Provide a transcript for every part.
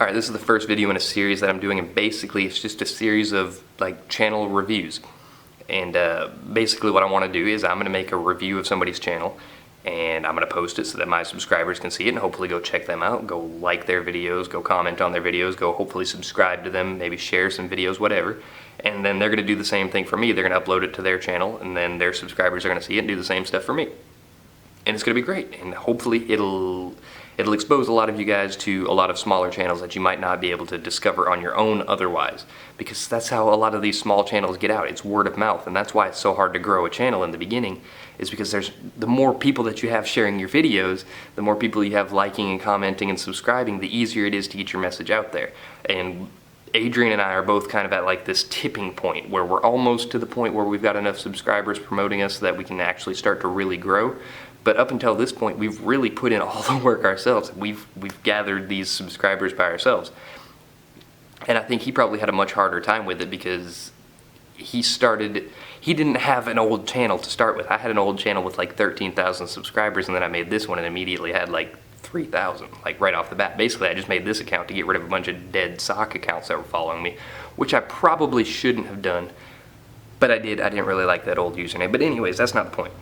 Alright, this is the first video in a series that I'm doing, and basically it's just a series of like channel reviews. And basically what I want to do is I'm going to make a review of somebody's channel, and I'm going to post it so that my subscribers can see it and hopefully go check them out, go like their videos, go comment on their videos, go hopefully subscribe to them, maybe share some videos, whatever. And then they're going to do the same thing for me. They're going to upload it to their channel, and then their subscribers are going to see it and do the same stuff for me. And it's going to be great, and hopefully it'll expose a lot of you guys to a lot of smaller channels that you might not be able to discover on your own otherwise, because that's how a lot of these small channels get out. It's word of mouth, and that's why it's so hard to grow a channel in the beginning, is because the more people that you have sharing your videos, the more people you have liking and commenting and subscribing, the easier it is to get your message out there. And Adrian and I are both kind of at like this tipping point where we're almost to the point where we've got enough subscribers promoting us so that we can actually start to really grow. But up until this point, we've really put in all the work ourselves. We've gathered these subscribers by ourselves. And I think he probably had a much harder time with it because he didn't have an old channel to start with. I had an old channel with like 13,000 subscribers, and then I made this one and immediately had like 3,000, like right off the bat. Basically, I just made this account to get rid of a bunch of dead sock accounts that were following me, which I probably shouldn't have done, but I did. I didn't really like that old username. But anyways, that's not the point.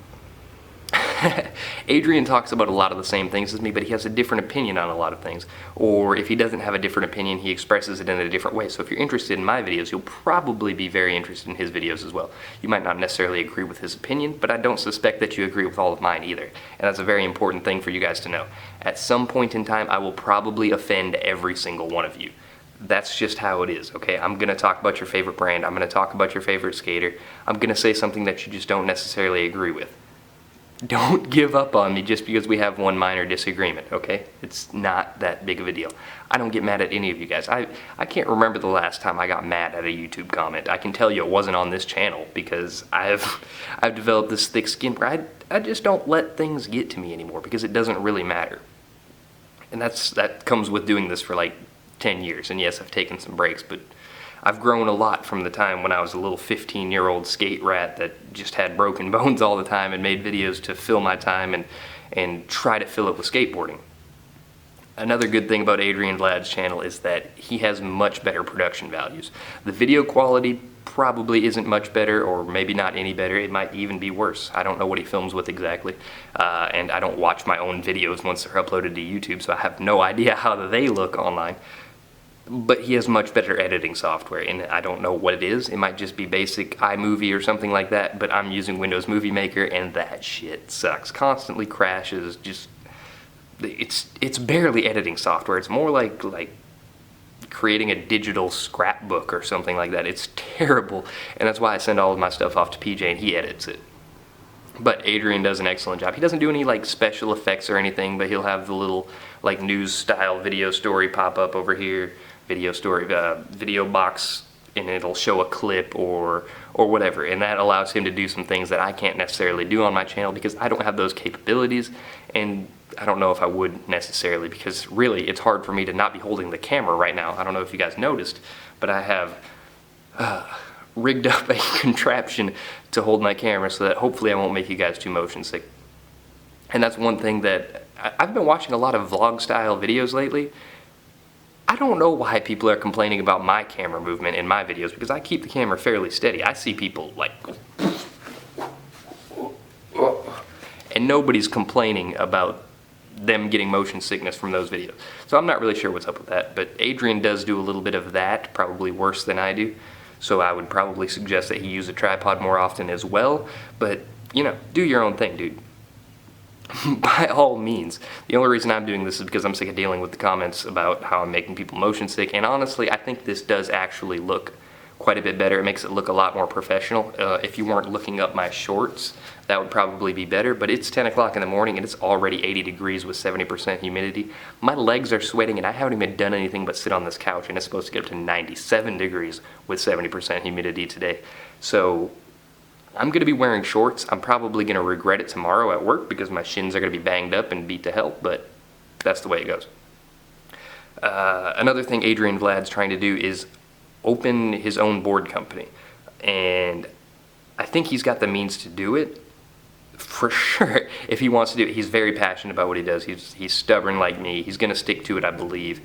Adrian talks about a lot of the same things as me, but he has a different opinion on a lot of things. Or if he doesn't have a different opinion, he expresses it in a different way. So if you're interested in my videos, you'll probably be very interested in his videos as well. You might not necessarily agree with his opinion, but I don't suspect that you agree with all of mine either. And that's a very important thing for you guys to know. At some point in time, I will probably offend every single one of you. That's just how it is, okay? I'm gonna talk about your favorite brand. I'm gonna talk about your favorite skater. I'm gonna say something that you just don't necessarily agree with. Don't give up on me just because we have one minor disagreement, okay? It's not that big of a deal. I don't get mad at any of you guys. I can't remember the last time I got mad at a YouTube comment. I can tell you it wasn't on this channel because I've developed this thick skin where I just don't let things get to me anymore because it doesn't really matter. And that comes with doing this for like 10 years. And yes, I've taken some breaks, but I've grown a lot from the time when I was a little 15-year-old skate rat that just had broken bones all the time and made videos to fill my time and try to fill it with skateboarding. Another good thing about Adrian Vlad's channel is that he has much better production values. The video quality probably isn't much better, or maybe not any better. It might even be worse. I don't know what he films with exactly, and I don't watch my own videos once they're uploaded to YouTube, so I have no idea how they look online. But he has much better editing software, and I don't know what it is. It might just be basic iMovie or something like that, but I'm using Windows Movie Maker, and that shit sucks. Constantly crashes, just... It's barely editing software. It's more like creating a digital scrapbook or something like that. It's terrible, and that's why I send all of my stuff off to PJ, and he edits it. But Adrian does an excellent job. He doesn't do any like special effects or anything, but he'll have the little like news style video story pop up over here, video box, and it'll show a clip or whatever, and that allows him to do some things that I can't necessarily do on my channel because I don't have those capabilities, and I don't know if I would necessarily, because really it's hard for me to not be holding the camera right now. I don't know if you guys noticed, but I have rigged up a contraption to hold my camera so that hopefully I won't make you guys too motion sick. And that's one thing that I've been watching a lot of vlog style videos lately. I don't know why people are complaining about my camera movement in my videos because I keep the camera fairly steady. I see people like, and nobody's complaining about them getting motion sickness from those videos. So I'm not really sure what's up with that, but Adrian does do a little bit of that, probably worse than I do. So I would probably suggest that he use a tripod more often as well, but you know, do your own thing, dude. By all means. The only reason I'm doing this is because I'm sick of dealing with the comments about how I'm making people motion sick, and honestly, I think this does actually look quite a bit better. It makes it look a lot more professional. If you weren't looking up my shorts, that would probably be better, but it's 10 o'clock in the morning and it's already 80 degrees with 70% humidity. My legs are sweating and I haven't even done anything but sit on this couch, and it's supposed to get up to 97 degrees with 70% humidity today. So I'm going to be wearing shorts. I'm probably going to regret it tomorrow at work because my shins are going to be banged up and beat to hell, but that's the way it goes. Another thing Adrian Vlad's trying to do is open his own board company, and I think he's got the means to do it, for sure, if he wants to do it, he's very passionate about what he does. He's stubborn like me. He's going to stick to it, I believe.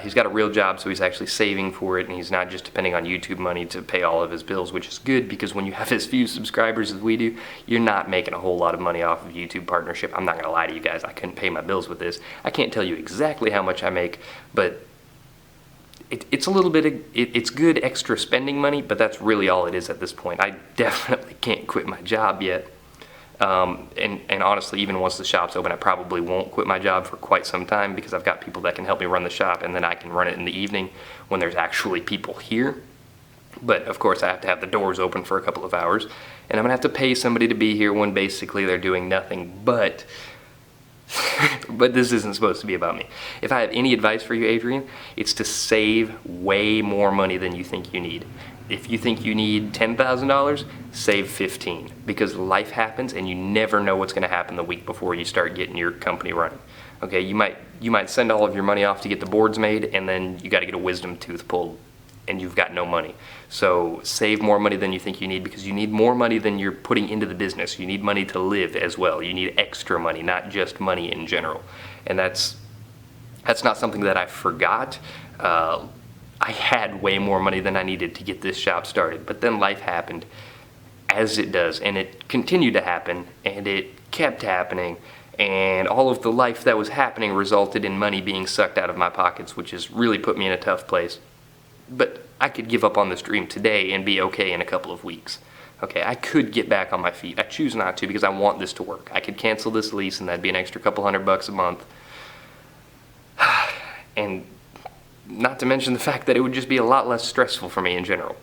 He's got a real job, so he's actually saving for it, and he's not just depending on YouTube money to pay all of his bills, which is good, because when you have as few subscribers as we do, you're not making a whole lot of money off of YouTube partnership. I'm not going to lie to you guys. I couldn't pay my bills with this. I can't tell you exactly how much I make, but it's a little bit, it's good extra spending money, but that's really all it is at this point. I definitely can't quit my job yet. And honestly, even once the shop's open, I probably won't quit my job for quite some time, because I've got people that can help me run the shop, and then I can run it in the evening when there's actually people here. But of course, I have to have the doors open for a couple of hours, and I'm gonna have to pay somebody to be here when basically they're doing nothing but but this isn't supposed to be about me. If I have any advice for you, Adrian, it's to save way more money than you think you need. If you think you need $10,000, save 15, because life happens and you never know what's going to happen the week before you start getting your company running. Okay, you might send all of your money off to get the boards made, and then you got to get a wisdom tooth pulled, and you've got no money. So save more money than you think you need, because you need more money than you're putting into the business. You need money to live as well. You need extra money, not just money in general. And that's not something that I forgot. I had way more money than I needed to get this shop started, but then life happened, as it does, and it continued to happen, and it kept happening, and all of the life that was happening resulted in money being sucked out of my pockets, which has really put me in a tough place. But I could give up on this dream today and be okay in a couple of weeks. Okay, I could get back on my feet. I choose not to, because I want this to work. I could cancel this lease, and that'd be an extra couple $100 a month. And not to mention the fact that it would just be a lot less stressful for me in general.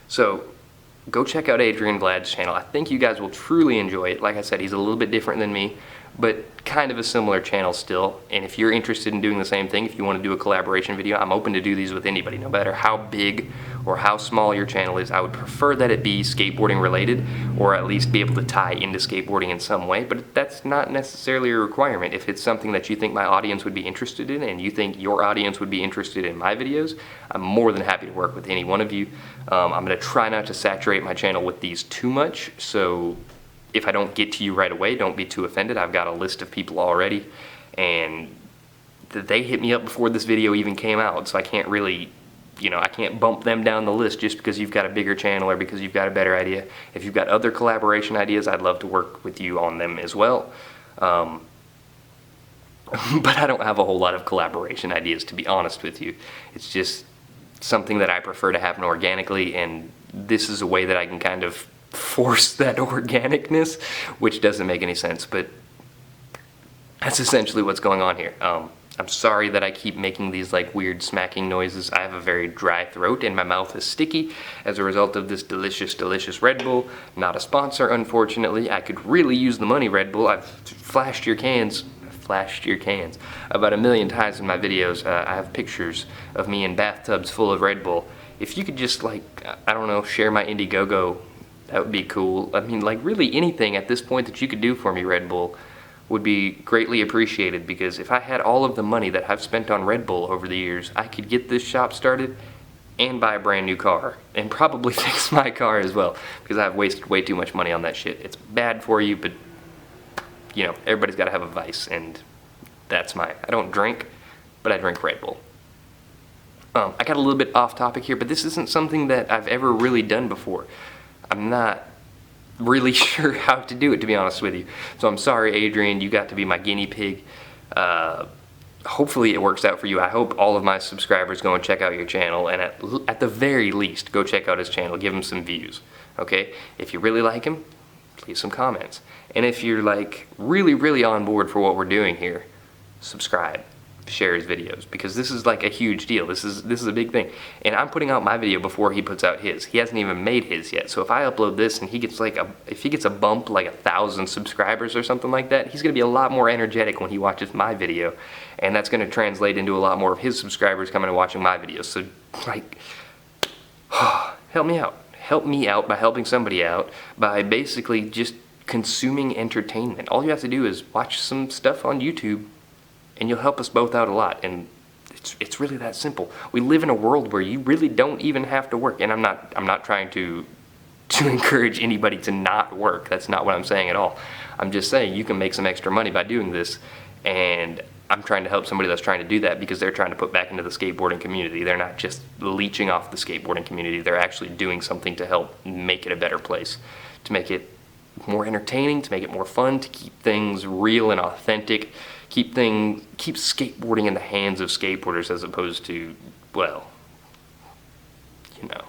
So go check out Adrian Vlad's channel. I think you guys will truly enjoy it. Like I said, he's a little bit different than me, but kind of a similar channel still. And if you're interested in doing the same thing, if you want to do a collaboration video, I'm open to do these with anybody, no matter how big or how small your channel is. I would prefer that it be skateboarding related, or at least be able to tie into skateboarding in some way, but that's not necessarily a requirement. If it's something that you think my audience would be interested in, and you think your audience would be interested in my videos, I'm more than happy to work with any one of you. I'm going to try not to saturate my channel with these too much, so if I don't get to you right away, don't be too offended. I've got a list of people already, and they hit me up before this video even came out, so I can't really, I can't bump them down the list just because you've got a bigger channel or because you've got a better idea. If you've got other collaboration ideas, I'd love to work with you on them as well. But I don't have a whole lot of collaboration ideas, to be honest with you. It's just something that I prefer to happen organically, and this is a way that I can kind of force that organicness, which doesn't make any sense, but that's essentially what's going on here. I'm sorry that I keep making these like weird smacking noises. I have a very dry throat and my mouth is sticky as a result of this delicious, delicious Red Bull. Not a sponsor, unfortunately. I could really use the money, Red Bull. I've flashed your cans about 1 million times in my videos. I have pictures of me in bathtubs full of Red Bull. If you could just, like, I don't know, share my Indiegogo, that would be cool. I mean, like, really anything at this point that you could do for me, Red Bull, would be greatly appreciated, because if I had all of the money that I've spent on Red Bull over the years, I could get this shop started and buy a brand new car, and probably fix my car as well, because I've wasted way too much money on that shit. It's bad for you, but, everybody's got to have a vice, and that's mine. I don't drink, but I drink Red Bull. I got a little bit off topic here, but this isn't something that I've ever really done before. I'm not really sure how to do it, to be honest with you. So I'm sorry, Adrian, you got to be my guinea pig. Hopefully it works out for you. I hope all of my subscribers go and check out your channel, and at the very least, go check out his channel, give him some views, okay? If you really like him, leave some comments. And if you're like really, really on board for what we're doing here, subscribe. Share his videos, because this is like a huge deal. This is a big thing, and I'm putting out my video before he puts out his. He hasn't even made his yet, so if I upload this and he gets like if he gets a bump like 1,000 subscribers or something like that, he's gonna be a lot more energetic when he watches my video, and that's gonna translate into a lot more of his subscribers coming and watching my videos. So like, help me out by helping somebody out by basically just consuming entertainment. All you have to do is watch some stuff on YouTube, and you'll help us both out a lot, and it's really that simple. We live in a world where you really don't even have to work, and I'm not trying to to encourage anybody to not work. That's not what I'm saying at all. I'm just saying you can make some extra money by doing this, and I'm trying to help somebody that's trying to do that because they're trying to put back into the skateboarding community. They're not just leeching off the skateboarding community. They're actually doing something to help make it a better place, to make it more entertaining, to make it more fun, to keep things real and authentic, keep skateboarding in the hands of skateboarders as opposed to, well, you know.